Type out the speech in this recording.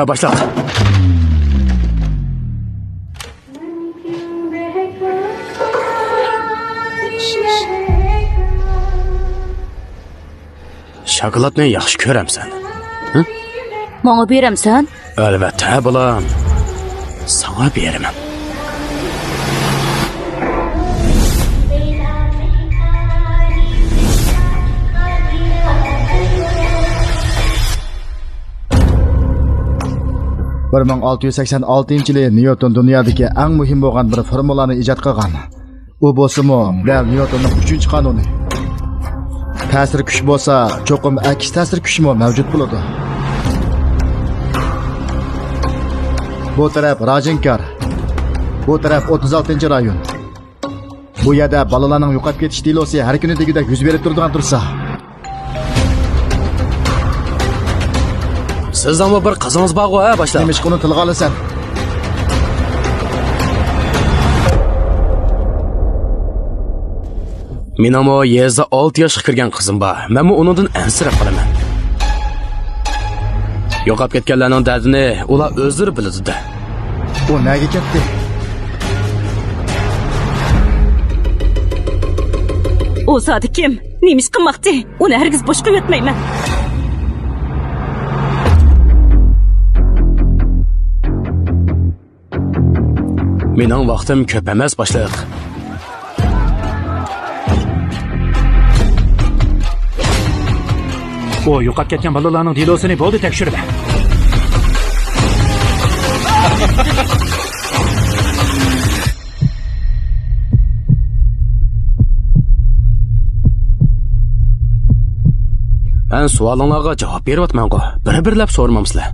Başla. Şokoladni yaxshi ko'ramsan. Menga beramsan? Albatta, bolam. Sana beraman. Bir 1686-yili Newton dunyodagi eng muhim bo'lgan bir formulani ijod qilgan. U bo'lsa-mu, dal Newtonning 3-qonuni. Ta'sir kuch bo'lsa, cho'qim aks ta'sir kuchmi mavjud bo'ladi. Bu taraf Rajinkar. Bu taraf 36-rayon. Bu yerda bolalarning yo'qolib ketish delosi har kuni degida yuz berib turadigan tursa. Siz ama bir qizingiz bor-ku, Başla. Nima ish qilib tilga olasan? Men ama yezda 6 yoshga kirgan qizim bor. Men uningdan ansirab qolaman. Yo'qolib ketganlarning dardini ular o'zlari biladi-da. U nega ketdi? O zodi kim? Nima ish qilmoqchi? Uni hargiz boshqa yotmayman. Mening vaqtim ko'p emas, Başla. O yo'qolib ketgan bolalarning delosini bo'ldi tekshirib. Ben suallarga javob beryapman-ku. Bir-birlab so'ramamsizlar.